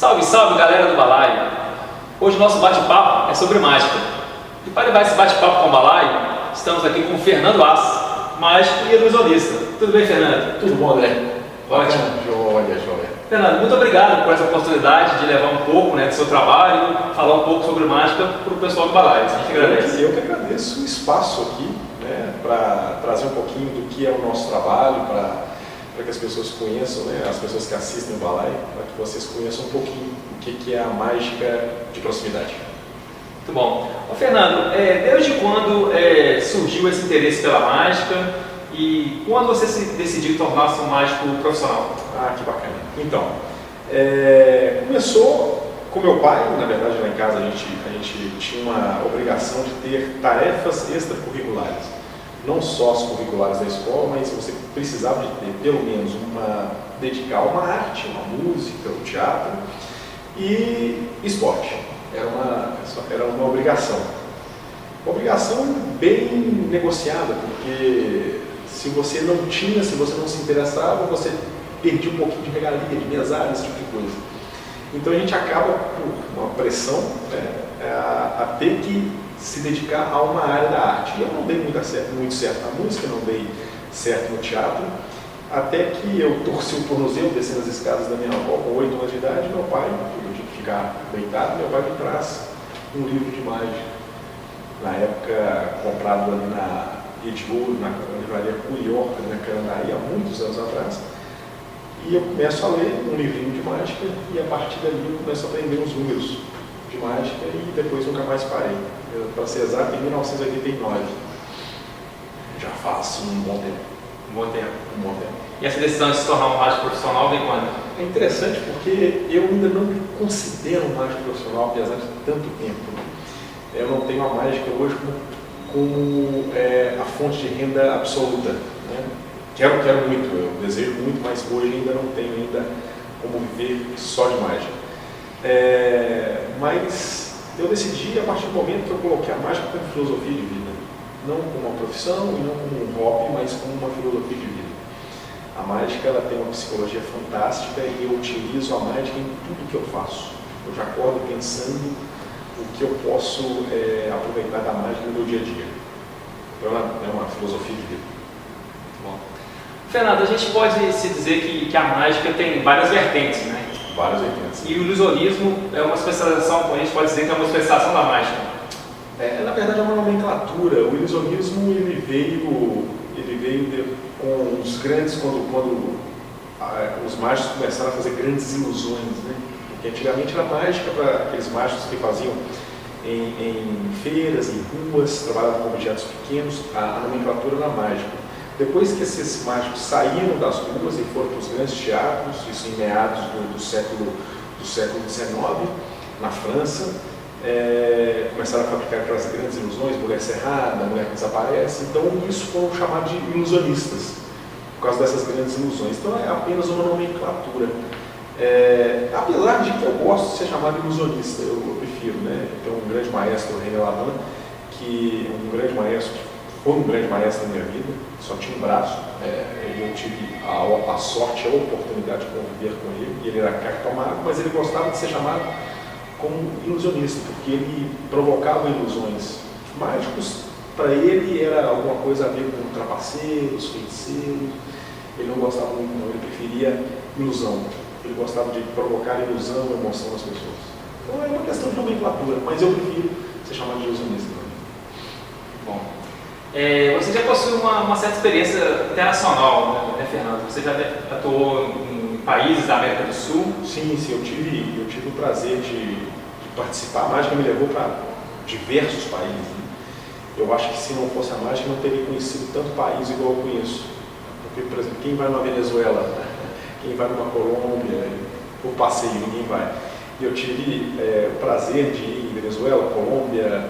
Salve, salve galera do Balaio! Hoje o nosso bate-papo é sobre mágica. E para levar esse bate-papo com o Balaio, estamos aqui com o Fernando Ass, mágico e ilusionista. Tudo bem, Fernando? Tudo bom, André? Ótimo. Joia. Fernando, muito obrigado por essa oportunidade de levar um pouco do seu trabalho, falar um pouco sobre mágica para o pessoal do Balaio. A gente agradece. Eu que agradeço o espaço aqui, para trazer um pouquinho do que é o nosso trabalho, para que as pessoas conheçam, as pessoas que assistem o Balaio, para que vocês conheçam um pouquinho o que é a mágica de proximidade. Muito bom. Ô, Fernando, desde quando surgiu esse interesse pela mágica e quando você se decidiu tornar-se um mágico profissional? Ah, que bacana. Então, começou com meu pai. Na verdade, lá em casa a gente tinha uma obrigação de ter tarefas extracurriculares. Não só as curriculares da escola, mas você precisava de ter pelo menos dedicar uma arte, uma música, o teatro e esporte. Era uma obrigação. Uma obrigação bem negociada, porque se você não tinha, se você não se interessava, você perdia um pouquinho de regalia, de mesada, esse tipo de coisa. Então a gente acaba por uma pressão a ter que se dedicar a uma área da arte. E eu não dei muito certo na música, não dei certo no teatro, até que eu torci o tornozelo descendo as escadas da minha avó com 8 anos de idade. Meu pai, eu tinha que ficar deitado, meu pai me traz um livro de mágica, na época comprado ali na Ediouro, na livraria Curiorca, na Carandaí, há muitos anos atrás. E eu começo a ler um livrinho de mágica e a partir dali eu começo a aprender os números de mágica e depois nunca mais parei. Para ser exato, em 1989. Já faz um bom tempo. Um bom tempo. E essa decisão de se tornar um mágico profissional vem quando? É interessante porque eu ainda não me considero um mágico profissional, apesar de tanto tempo. Eu não tenho a mágica hoje como a fonte de renda absoluta. Quero muito, eu desejo muito, mas hoje ainda não tenho como viver só de mágica. Mas eu decidi a partir do momento que eu coloquei a mágica como filosofia de vida. Não como uma profissão e não como um hobby, mas como uma filosofia de vida. A mágica ela tem uma psicologia fantástica e eu utilizo a mágica em tudo que eu faço. Eu já acordo pensando o que eu posso aproveitar da mágica no meu dia a dia. Então ela é uma filosofia de vida. Bom. Fernando, a gente pode se dizer que a mágica tem várias vertentes, né? Várias vertentes. E o ilusionismo é uma especialização, a gente pode dizer que é uma especialização da mágica. Na verdade é uma nomenclatura. O ilusionismo ele veio com os grandes, quando os mágicos começaram a fazer grandes ilusões, Porque antigamente era mágica para aqueles mágicos que faziam em feiras, em ruas, trabalhavam com objetos pequenos, a nomenclatura era mágica. Depois que esses mágicos saíram das ruas e foram para os grandes teatros, isso em meados do século XIX, na França, começaram a fabricar aquelas grandes ilusões, mulher cerrada, mulher que desaparece. Então isso foram chamados de ilusionistas, por causa dessas grandes ilusões. Então é apenas uma nomenclatura. Apesar de que eu gosto de ser chamado ilusionista, eu prefiro, Tem um grande maestro, o René Lavan, que foi um grande maestro na minha vida, só tinha um braço, e eu tive a sorte, a oportunidade de conviver com ele, e ele era cartomado, mas ele gostava de ser chamado como ilusionista, porque ele provocava ilusões. Mágicos, para ele, era alguma coisa a ver com trapaceiros, feiticeiros, ele não gostava muito não, ele preferia ilusão, ele gostava de provocar ilusão, emoção nas pessoas. Então é uma questão de nomenclatura, mas eu prefiro ser chamado de ilusionista. Bom. Você já possui uma certa experiência internacional, Fernando? Você já atuou em países da América do Sul? Sim, eu tive o prazer de participar. A mágica me levou para diversos países. Eu acho que se não fosse a mágica, eu não teria conhecido tanto país igual eu conheço. Porque, por exemplo, quem vai numa Venezuela, quem vai numa Colômbia, por passeio, ninguém vai. E eu tive o prazer de ir em Venezuela, Colômbia,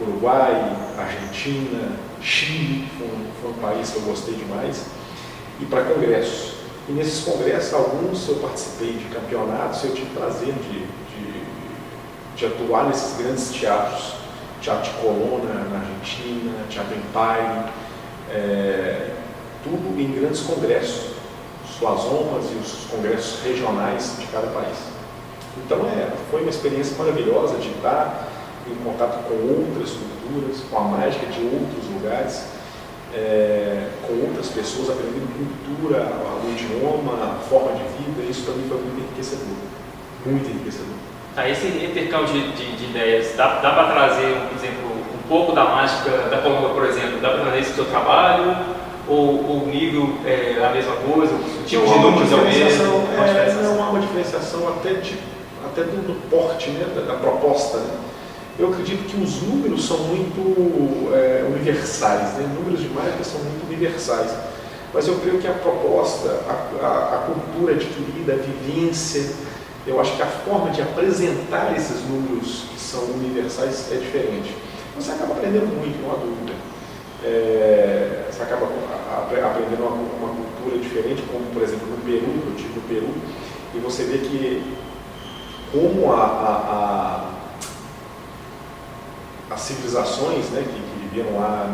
Uruguai, Argentina, Chile, foi um país que eu gostei demais, e para congressos. E nesses congressos, alguns eu participei de campeonatos, eu tive prazer de atuar nesses grandes teatros, Teatro de Colonna na Argentina, Teatro Empire, tudo em grandes congressos, suas honras e os congressos regionais de cada país. Então foi uma experiência maravilhosa de estar em contato com outras culturas, com a mágica de outros lugares, com outras pessoas, aprendendo cultura, o idioma, a forma de vida. Isso para mim foi muito enriquecedor. Muito enriquecedor. Esse intercâmbio de ideias, dá para trazer, por exemplo, um pouco da mágica da Colômbia, por exemplo, dá para trazer isso para o seu trabalho? Ou o nível é a mesma coisa, o tipo de números é o mesmo? Não há uma diferenciação até do porte, né, da proposta. Né? Eu acredito que os números são muito universais, né? Números de mágica são muito universais. Mas eu creio que a proposta, a cultura adquirida, a vivência, eu acho que a forma de apresentar esses números que são universais é diferente. Você acaba aprendendo muito, não há dúvida. Você acaba aprendendo uma cultura diferente, como por exemplo no Peru, eu estive no Peru, e você vê que como as civilizações, né, que viveram lá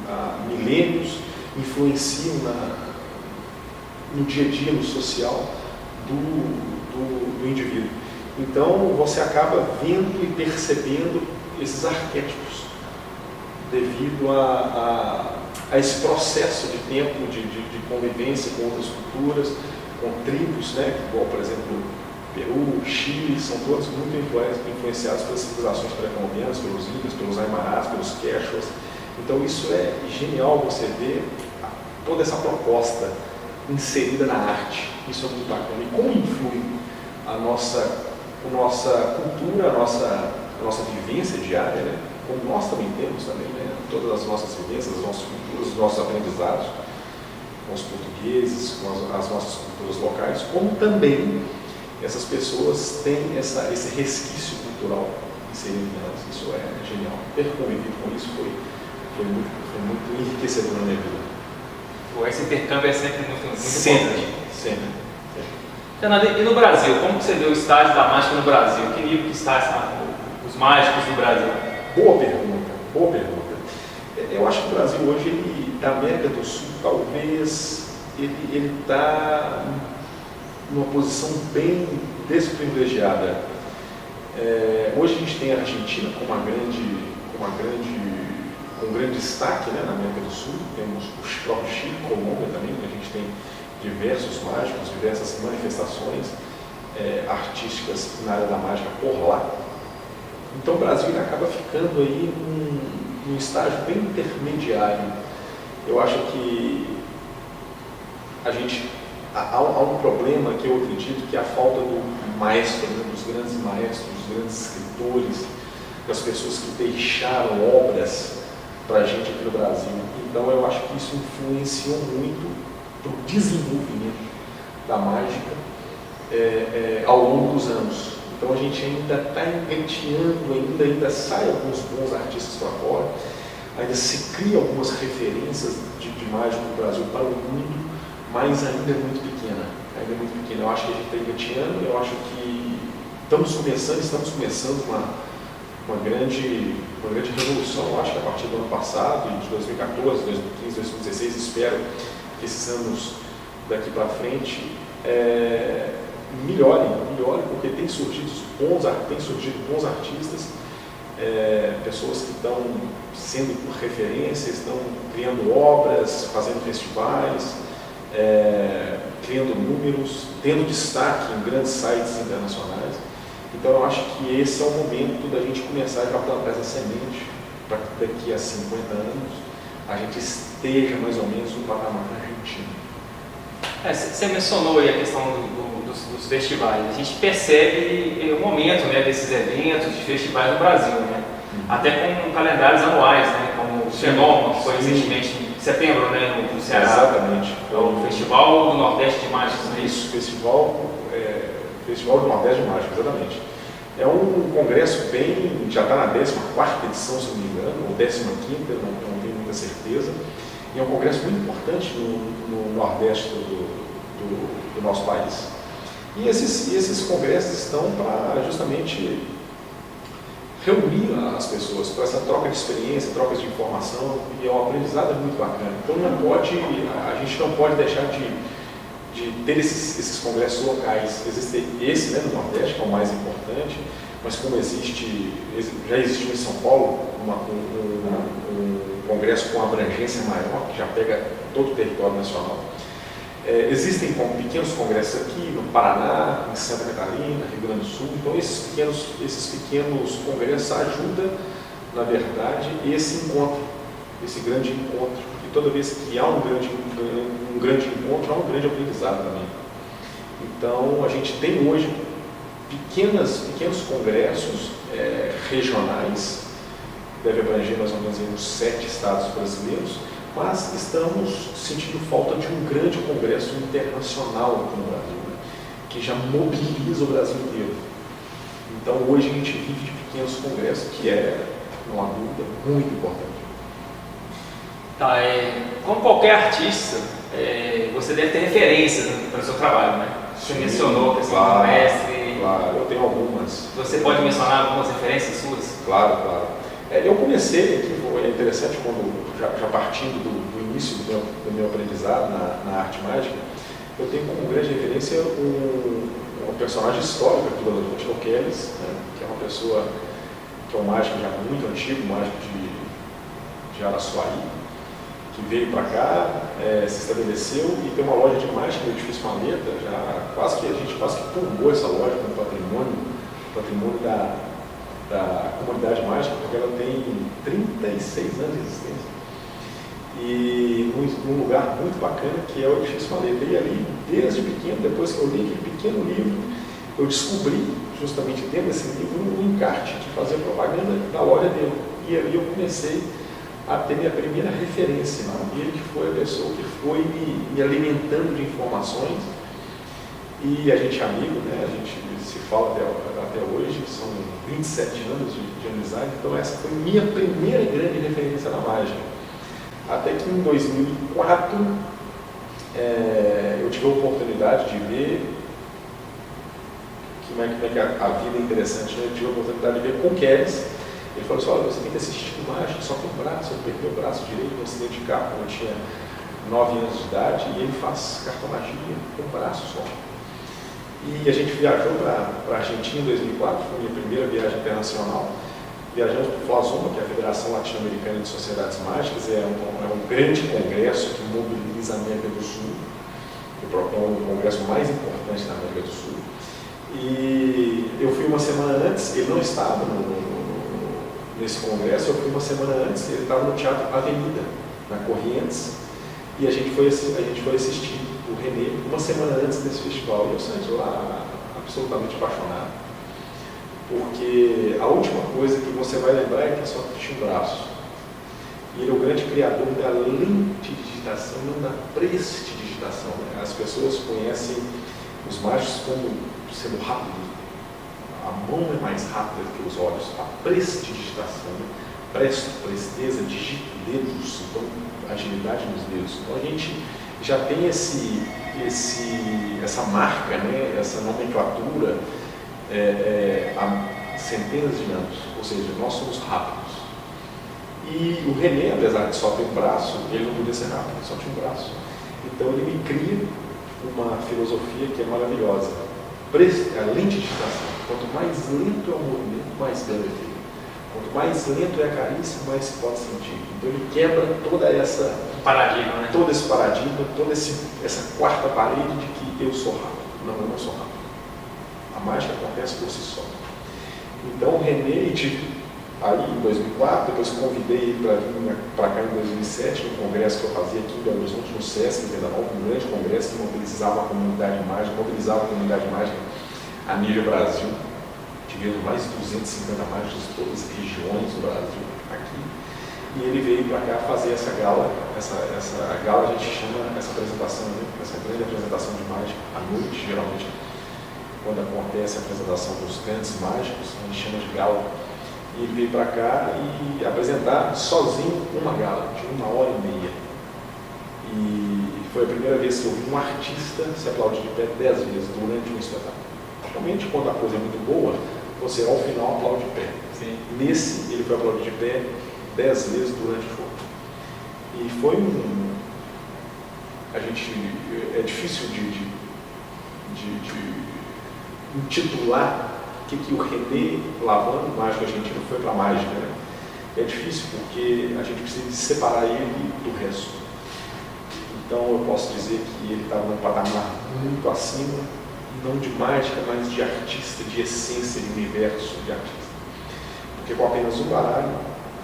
há milênios influenciam no dia a dia, no social do indivíduo. Então você acaba vendo e percebendo esses arquétipos devido a esse processo de tempo de convivência com outras culturas, com tribos, né, igual por exemplo Peru, Chile, são todos muito influenciados pelas civilizações pré-colombianas, pelos incas, pelos aimarás, pelos quechuas. Então isso é genial você ver toda essa proposta inserida na arte. Isso é muito bacana. E como influi a nossa cultura, a nossa vivência diária, né? Como nós também temos também, né? Todas as nossas vivências, as nossas culturas, os nossos aprendizados com os portugueses, com as nossas culturas locais, como também essas pessoas têm esse resquício cultural inserido nelas. Isso é genial. Ter convivido com isso foi muito enriquecedor na minha vida. Esse intercâmbio é sempre muito importante. Sempre. Fernando, e no Brasil? Como você vê o estágio da mágica no Brasil? Que nível que está os mágicos no Brasil? Boa pergunta. Eu acho que o Brasil hoje, da América do Sul, talvez ele está numa posição bem desprivilegiada. Hoje a gente tem a Argentina com um grande destaque, né, na América do Sul. Temos o próprio Chile, Colômbia também, a gente tem diversos mágicos, diversas manifestações artísticas na área da mágica por lá. Então o Brasil acaba ficando aí num estágio bem intermediário. Eu acho que há um problema que eu acredito que é a falta do maestro, né, dos grandes maestros, dos grandes escritores, das pessoas que deixaram obras para a gente aqui no Brasil. Então eu acho que isso influenciou muito para o desenvolvimento da mágica ao longo dos anos. Então a gente ainda está engateando, ainda sai alguns bons artistas para fora, ainda se cria algumas referências de mágica no Brasil para o mundo, mas ainda é muito pequena. Eu acho que a gente está engateando, eu acho que estamos começando uma grande revolução, eu acho que a partir do ano passado, de 2014, 2015, 2016, espero que esses anos daqui para frente melhorem, porque tem surgido bons artistas, pessoas que estão sendo por referência, estão criando obras, fazendo festivais, criando números, tendo destaque em grandes sites internacionais. Então eu acho que esse é o momento da gente começar a plantar essa semente para que daqui a 50 anos a gente esteja mais ou menos no patamar argentino. Você mencionou aí a questão dos festivais. A gente percebe o momento, né, desses eventos, de festivais no Brasil, né? Até com calendários anuais, né, como o Fenômeno, que foi recentemente em setembro, né, no Ceará. Exatamente. O Festival do Nordeste de Mágicos, não é isso? Festival do Nordeste de Mágicos, exatamente. É um congresso já está na 14ª edição, se não me engano, ou 15ª, não tenho muita certeza. E é um congresso muito importante no Nordeste do nosso país. E esses congressos estão para justamente reunir as pessoas para essa troca de experiência, trocas de informação, e é um aprendizado muito bacana. Então a gente não pode deixar de de ter esses congressos locais. Existe esse, né, no Nordeste, que é o mais importante, mas como já existe em São Paulo um congresso com abrangência maior, que já pega todo o território nacional. Existem pequenos congressos aqui no Paraná, em Santa Catarina, Rio Grande do Sul. Então esses pequenos congressos ajudam, na verdade, esse grande encontro. E toda vez que há um grande encontro, há um grande aprendizado também. Então a gente tem hoje pequenos congressos regionais, deve abranger mais ou menos uns 7 estados brasileiros, mas estamos sentindo falta de um grande congresso internacional aqui no Brasil, né, que já mobiliza o Brasil inteiro. Então hoje a gente vive de pequenos congressos, que não há dúvida, muito importante. Tá, como qualquer artista, você deve ter referências para o seu trabalho, né? Você mencionou a questão do mestre. Claro, eu tenho algumas. Você pode mencionar algumas referências suas? Claro. Eu comecei aqui, é interessante, já partindo do início do meu aprendizado na arte mágica, eu tenho como grande referência um personagem histórico aqui do Horizonte, o Keles, né, que é uma pessoa, que é um mágico já muito antigo, um mágico de Araçuaí, que veio para cá, se estabeleceu e tem uma loja de mágica no edifício Maleta, a gente quase que pulou essa loja como patrimônio da comunidade mágica, porque ela tem 36 anos de existência. E num lugar muito bacana que é o edifício Maleta. E ali, desde pequeno, depois que eu li aquele pequeno livro, eu descobri, justamente dentro desse livro, um encarte de fazer propaganda da loja dele. E ali eu comecei a ter minha primeira referência. Ele que foi a pessoa que foi me alimentando de informações. E a gente é amigo, né? A gente se fala até hoje, são 27 anos de amizade, então essa foi minha primeira grande referência na mágica. Até que em 2004 eu tive a oportunidade de ver como é que a vida é interessante, né? Eu tive a oportunidade de ver com o Keles. Ele falou assim: olha, você tem que assistir mágica só com o braço. Eu perdi o braço direito no acidente de carro quando eu tinha 9 anos de idade, e ele faz cartomagia com o braço só. E a gente viajou para a Argentina em 2004, foi a minha primeira viagem internacional. Viajamos para o FLASOMA, que é a Federação Latino-Americana de Sociedades Mágicas, é um grande congresso que mobiliza a América do Sul, é o congresso mais importante da América do Sul. E eu fui uma semana antes, ele não estava nesse congresso, eu fui uma semana antes, ele estava no Teatro Avenida, na Corrientes, e a gente foi assistir o René uma semana antes desse festival. E eu saí de lá absolutamente apaixonado, porque a última coisa que você vai lembrar é que só tinha um braço. E ele é o grande criador da lentidigitação, não da prestidigitação. Né? As pessoas conhecem os mágicos como sendo rápido. A mão é mais rápida que os olhos. A prestidigitação, né? Presto, presteza, digito, dedos, então agilidade nos dedos. Então a gente já tem essa marca, né? Essa nomenclatura há centenas de anos. Ou seja, nós somos rápidos. E o René, apesar de só ter um braço, ele não podia ser rápido, só tinha um braço. Então ele me cria uma filosofia que é maravilhosa. A lentidigitação. Quanto mais lento é o movimento, mais belo é feito. Quanto mais lento é a carícia, mais se pode sentir. Então ele quebra toda essa paradigma, né? Todo esse paradigma, toda essa quarta parede de que eu sou rápido. Não, eu não sou rápido. A mágica acontece por si só. Então o René, aí em 2004, depois convidei ele para vir para cá em 2007, no congresso que eu fazia aqui em Belo Horizonte, no SESC, um grande congresso que mobilizava a comunidade mágica a nível Brasil. Tivemos mais de 250 mágicos de todas as regiões do Brasil aqui. E ele veio para cá fazer essa gala. Essa gala a gente chama essa apresentação, né? Essa grande apresentação de mágica à noite, geralmente, quando acontece a apresentação dos grandes mágicos, a gente chama de gala. E ele veio para cá e apresentar sozinho uma gala de 1h30. E foi a primeira vez que eu vi um artista se aplaudir de pé 10 vezes durante um espetáculo. Realmente, quando a coisa é muito boa, você ao final aplaude de pé. Sim. Nesse, ele foi aplaudir de pé 10 vezes durante o show. E foi é difícil de intitular o que o René Lavando, mágico argentino, foi para a mágica, né? É difícil porque a gente precisa separar ele do resto. Então eu posso dizer que ele estava num patamar muito acima, não de mágica, mas de artista, de essência, de universo de artista. Porque com apenas um baralho,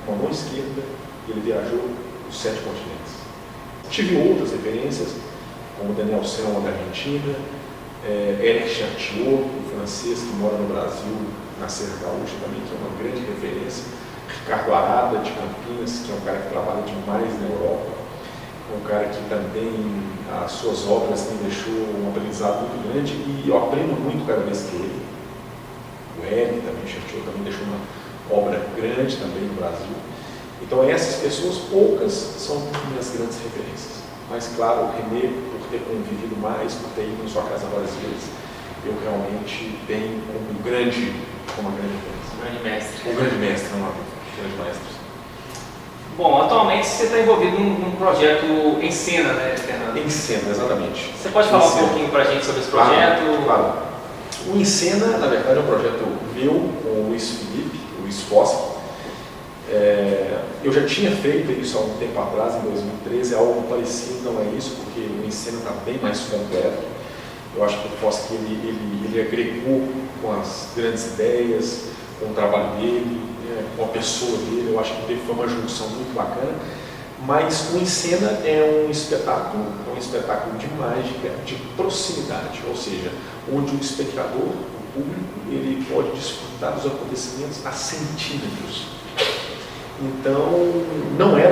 com a mão esquerda, ele viajou os 7 continentes. Tive outras referências, como Daniel Selma, da Argentina, Eric Chartiot, um francês que mora no Brasil, na Serra Gaúcha também, que é uma grande referência. Ricardo Arada, de Campinas, que é um cara que trabalha demais na Europa. Um cara que também, as suas obras me deixou um aprendizado muito grande e eu aprendo muito cada vez que ele. O Eric também, Chartiot, também deixou uma obra grande também no Brasil. Então essas pessoas, poucas, são minhas grandes referências. Mas claro, o René, por ter convivido mais, por ter ido em sua casa várias vezes, eu realmente tenho como uma grande referência. Um grande mestre. Um grande mestre, não é? Grande maestro. Bom, atualmente você está envolvido num projeto em cena, né, Fernando? Em cena, exatamente. Você pode falar um pouquinho para a gente sobre esse projeto? Claro. O Em Cena, na verdade, é um projeto meu com o Luiz Felipe, o Luiz Foschi. Eu já tinha feito isso há um tempo atrás, em 2013, algo parecido, não é isso, porque o Em Cena está bem mais completo. Eu acho que o Foschi ele agregou com as grandes ideias, com o trabalho dele, com a pessoa dele. Eu acho que foi uma junção muito bacana. Mas o Em Cena é um espetáculo de mágica, de proximidade, ou seja, onde o espectador, o público, ele pode desfrutar dos acontecimentos a centímetros. Então, não é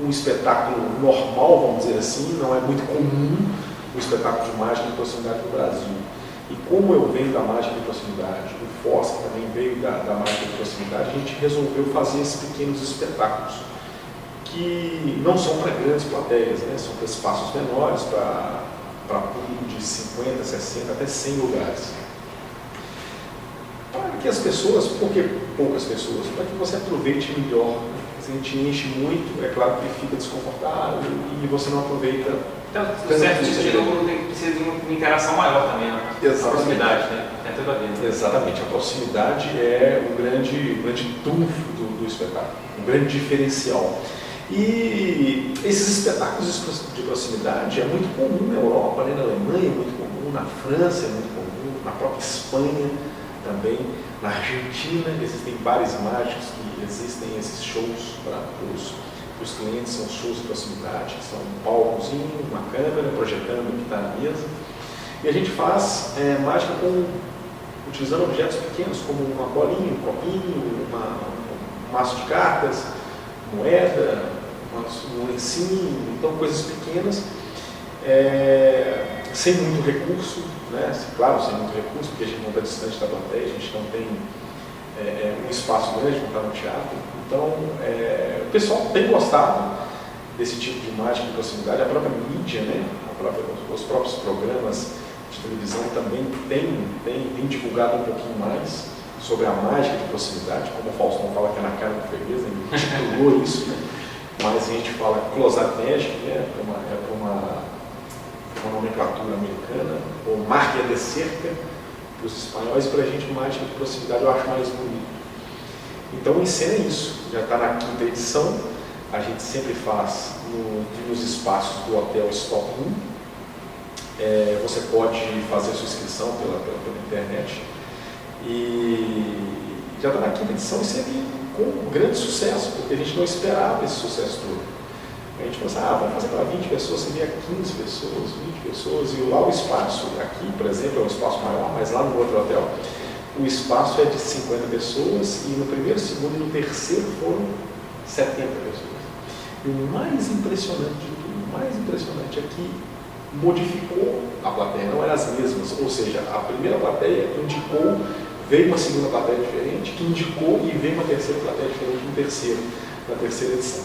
um espetáculo normal, vamos dizer assim, não é muito comum o espetáculo de mágica de proximidade no Brasil. E como eu venho da mágica de proximidade, o Foschi também veio da mágica de proximidade, a gente resolveu fazer esses pequenos espetáculos, que não são para grandes plateias, né? São para espaços menores, para público de 50, 60, até 100 lugares. Para que as pessoas, por que poucas pessoas? Para que você aproveite melhor. Se a gente enche muito, é claro que fica desconfortável e você não aproveita. Então, no certo sentido, precisa de uma interação maior também, né? A proximidade, né? É tudo a ver, né? Exatamente, a proximidade é o grande trunfo do espetáculo, um grande diferencial. E esses espetáculos de proximidade é muito comum na Europa, né? Na Alemanha é muito comum, na França é muito comum, na própria Espanha também, na Argentina existem bares mágicos que existem esses shows para os clientes, são shows de proximidade, são um palcozinho, uma câmera projetando o que está na mesa. E a gente faz mágica utilizando objetos pequenos, como uma bolinha, um copinho, um maço de cartas, moeda, um lencinho, então coisas pequenas, sem muito recurso, né? Claro, sem muito recurso, porque a gente não está distante da plateia, a gente não tem um espaço grande, não está no teatro. Então, o pessoal tem gostado desse tipo de mágica de proximidade, a própria mídia, né? Os próprios programas de televisão também têm divulgado um pouquinho mais sobre a mágica de proximidade, como o Faustão fala que é na cara da freguesa, ele titulou isso, né? Mas a gente fala Close-Up Magic, né? É uma nomenclatura americana, ou marca de cerca para os espanhóis, para a gente mágica de proximidade eu acho mais bonito. Então o Em Cena é isso, já está na 5ª edição, a gente sempre faz nos espaços do Hotel Stop Room. Você pode fazer sua inscrição pela internet e já está na 5ª edição e sempre com grande sucesso, porque a gente não esperava esse sucesso todo. A gente pensava, vamos fazer para 20 pessoas, você via 15 pessoas, 20 pessoas, e lá o espaço, aqui, por exemplo, é um espaço maior, mas lá no outro hotel, o espaço é de 50 pessoas, e no primeiro, segundo e no terceiro foram 70 pessoas. E o mais impressionante de tudo, o mais impressionante é que modificou a plateia, não eram as mesmas, ou seja, a primeira plateia indicou, veio uma segunda plateia diferente, que indicou e veio uma terceira plateia diferente na terceira edição.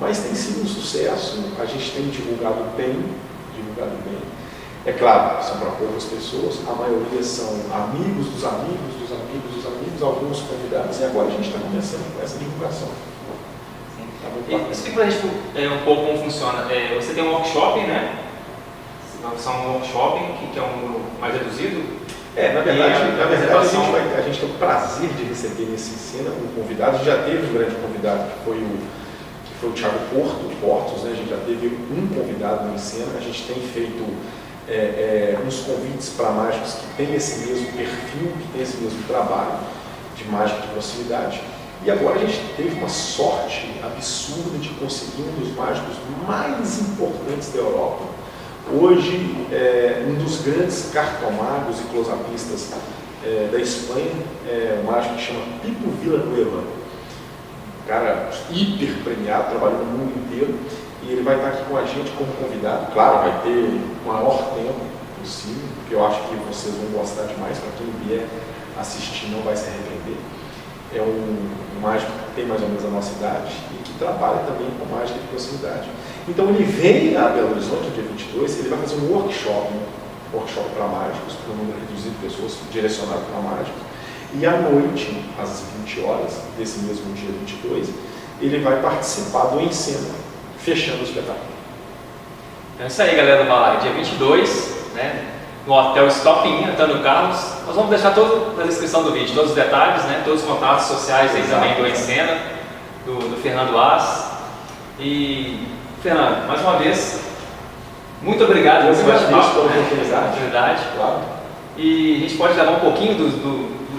Mas tem sido um sucesso, a gente tem divulgado bem. É claro, são para poucas pessoas, a maioria são amigos dos amigos, dos amigos dos amigos, alguns convidados, e agora a gente está começando com essa divulgação. Sim. Tá muito E bacana. explica pra gente um pouco como funciona. Você tem um workshop, né? São um workshop que é um número mais reduzido. Na verdade, a a gente tem o prazer de receber nesse Encena um convidado. A gente já teve um grande convidado que foi o Thiago Portos, né? A gente já teve um convidado no Encena. A gente tem feito uns convites para mágicos que têm esse mesmo perfil, que têm esse mesmo trabalho de mágica de proximidade. E agora a gente teve uma sorte absurda de conseguir um dos mágicos mais importantes da Europa. Hoje, um dos grandes cartomagos e closapistas da Espanha, um mágico que chama Pipo Villanueva. Um cara hiper premiado, trabalhou no mundo inteiro. E ele vai estar aqui com a gente como convidado. Claro, vai ter o maior tempo possível, porque eu acho que vocês vão gostar demais. Para quem vier assistir, não vai se arrepender. É um mágico que tem mais ou menos a nossa idade e que trabalha também com mágica de proximidade. Então ele vem a Belo Horizonte, no dia 22, ele vai fazer um workshop para mágicos, para um número reduzido de pessoas, direcionado para mágicos. E à noite, às 20 horas desse mesmo dia 22, ele vai participar do Encena, fechando o espetáculo. Então é isso aí, galera do Balai. Dia 22, né? No Hotel Stop In, Antônio Carlos. Nós vamos deixar tudo na descrição do vídeo, todos os detalhes, né? Todos os contatos sociais aí também do Encena, do Fernando As. E, Fernando, mais uma vez, muito obrigado por esse bate-papo, pela oportunidade. Claro. E a gente pode levar um pouquinho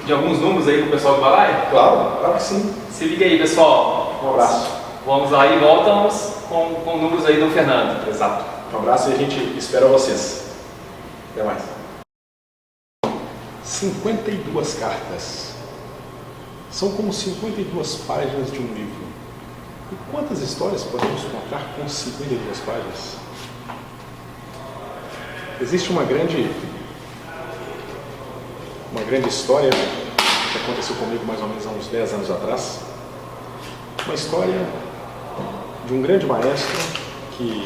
de alguns números aí para o pessoal do Balai? Claro que sim. Se liga aí, pessoal. Um abraço. Vamos lá e voltamos com números aí do Fernando. Exato. Um abraço e a gente espera vocês. Até mais. 52 cartas. São como 52 páginas de um livro. E quantas histórias podemos contar com 52 páginas? Existe uma grande história que aconteceu comigo mais ou menos há uns 10 anos atrás. Uma história de um grande maestro que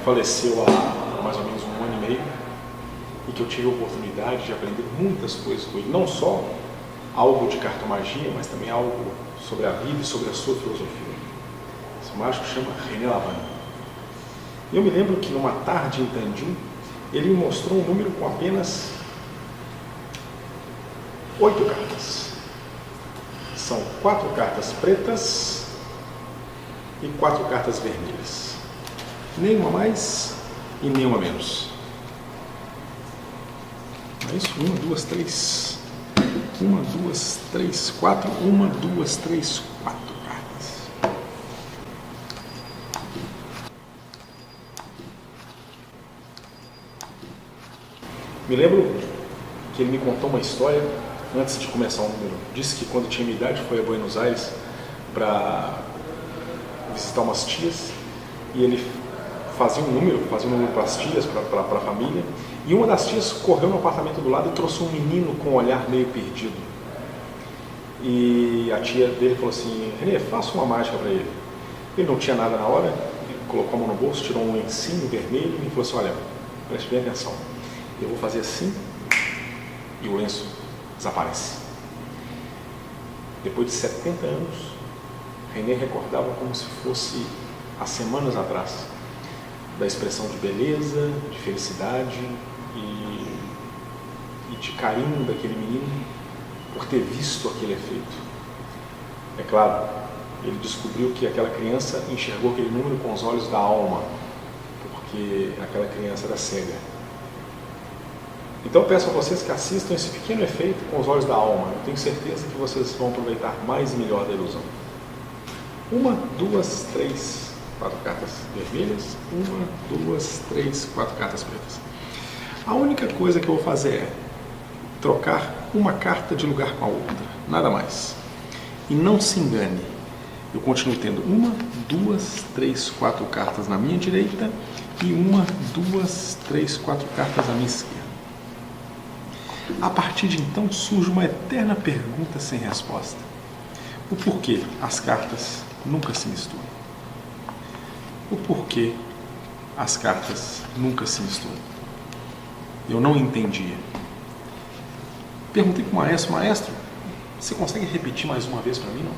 faleceu há mais ou menos um ano e meio e que eu tive a oportunidade de aprender muitas coisas com ele, não só algo de cartomagia, mas também algo sobre a vida e sobre a sua filosofia. Esse mágico chama René Lavande. E eu me lembro que numa tarde em Tandil, ele me mostrou um número com apenas 8 cartas. São 4 cartas pretas e 4 cartas vermelhas. Nenhuma mais e nenhuma menos. É isso? 1, 2, 3. 1, 2, 3, 4. 1, 2, 3, 4 cartas. Me lembro que ele me contou uma história antes de começar o número. Disse que quando tinha minha idade foi a Buenos Aires para visitar umas tias e ele fazia um número para as tias, para a família, e uma das tias correu no apartamento do lado e trouxe um menino com um olhar meio perdido. E a tia dele falou assim: René, faça uma mágica para ele. Ele não tinha nada na hora, ele colocou a mão no bolso, tirou um lencinho vermelho e falou assim: olha, preste bem atenção, eu vou fazer assim e o lenço desaparece. Depois de 70 anos, René recordava como se fosse há semanas atrás da expressão de beleza, de felicidade e de carinho daquele menino por ter visto aquele efeito. É claro, ele descobriu que aquela criança enxergou aquele número com os olhos da alma, porque aquela criança era cega. Então peço a vocês que assistam esse pequeno efeito com os olhos da alma. Eu tenho certeza que vocês vão aproveitar mais e melhor da ilusão. 1, 2, 3, 4 cartas vermelhas. 1, 2, 3, 4 cartas pretas. A única coisa que eu vou fazer é trocar uma carta de lugar com a outra. Nada mais. E não se engane. Eu continuo tendo 1, 2, 3, 4 cartas na minha direita e 1, 2, 3, 4 cartas na minha esquerda. A partir de então surge uma eterna pergunta sem resposta. O porquê as cartas nunca se misturam? O porquê as cartas nunca se misturam? Eu não entendia. Perguntei para o maestro: maestro, você consegue repetir mais uma vez para mim? Não?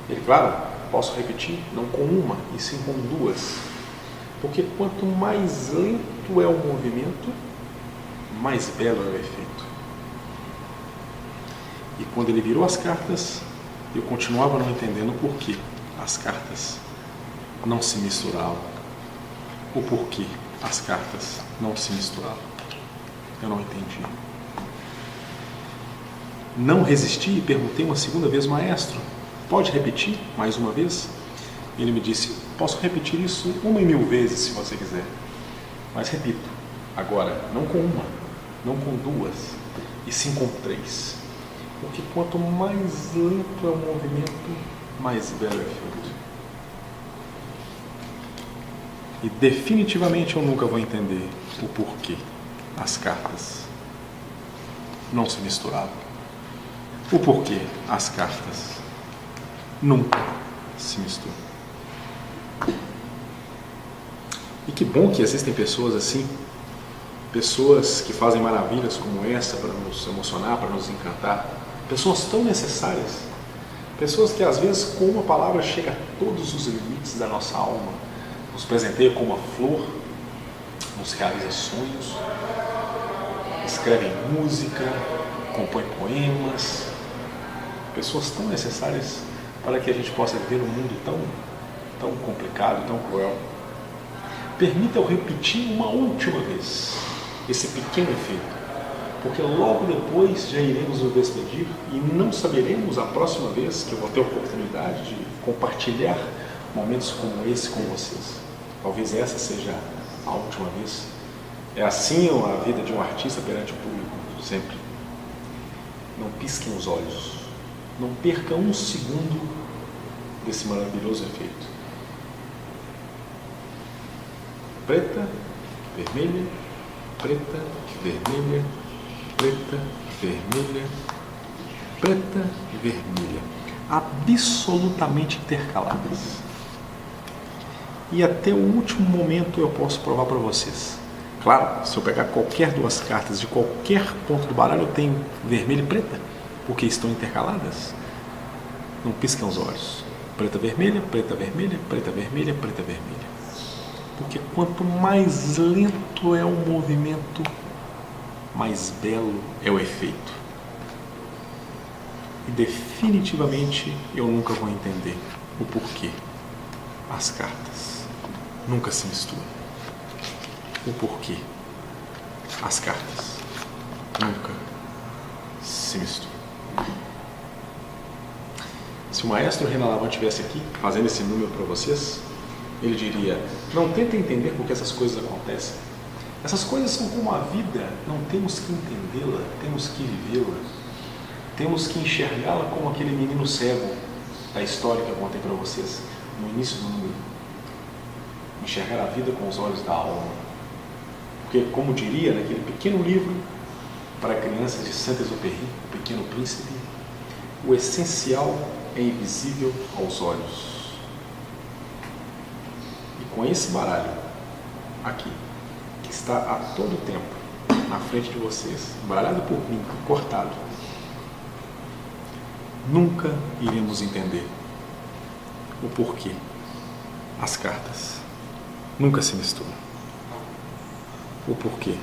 Ele, claro, posso repetir, não com uma, e sim com duas. Porque quanto mais lento é o movimento, mais belo é o efeito. E quando ele virou as cartas, eu continuava não entendendo o porquê as cartas não se misturavam. O porquê as cartas não se misturavam. Eu não entendi. Não resisti e perguntei uma segunda vez, maestro, pode repetir mais uma vez? Ele me disse, posso repetir isso 1.000 vezes se você quiser. Mas repito, agora, não com uma, não com duas, e sim com 3. Porque quanto mais lento é o movimento, mais belo é o efeito. E definitivamente eu nunca vou entender o porquê as cartas não se misturavam. O porquê as cartas nunca se misturam. E que bom que existem pessoas assim, pessoas que fazem maravilhas como essa para nos emocionar, para nos encantar, pessoas tão necessárias, pessoas que às vezes com uma palavra chega a todos os limites da nossa alma, nos presenteia com uma flor, nos realiza sonhos, escrevem música, compõem poemas, pessoas tão necessárias para que a gente possa viver um mundo tão complicado, tão cruel. Permita eu repetir uma última vez esse pequeno efeito, porque logo depois já iremos nos despedir e não saberemos a próxima vez que eu vou ter a oportunidade de compartilhar momentos como esse com vocês. Talvez essa seja a última vez. É assim a vida de um artista perante o público, sempre. Não pisquem os olhos, não perca um segundo desse maravilhoso efeito. Preta, vermelha, preta, vermelha, preta, vermelha, preta e vermelha, absolutamente intercaladas. E até o último momento eu posso provar para vocês. Claro, se eu pegar qualquer duas cartas de qualquer ponto do baralho, eu tenho vermelha e preta, porque estão intercaladas. Não pisquem os olhos. Preta, vermelha, preta, vermelha, preta, vermelha, preta, vermelha. Porque quanto mais lento é o movimento, mais belo é o efeito. E definitivamente eu nunca vou entender o porquê as cartas nunca se misturam. O porquê as cartas nunca se misturam. Se o maestro Renan Lavand estivesse aqui fazendo esse número para vocês, ele diria, não tentem entender por que essas coisas acontecem. Essas coisas são como a vida, não temos que entendê-la, temos que vivê-la. Temos que enxergá-la como aquele menino cego da história que eu contei para vocês no início do número. Enxergar a vida com os olhos da alma. Porque, como diria naquele pequeno livro para crianças de Saint-Exupéry, O Pequeno Príncipe, o essencial é invisível aos olhos. E com esse baralho aqui, que está a todo tempo na frente de vocês, baralhado por mim, cortado, nunca iremos entender o porquê as cartas nunca se misturam. O porquê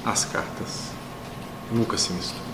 as cartas nunca se misturam.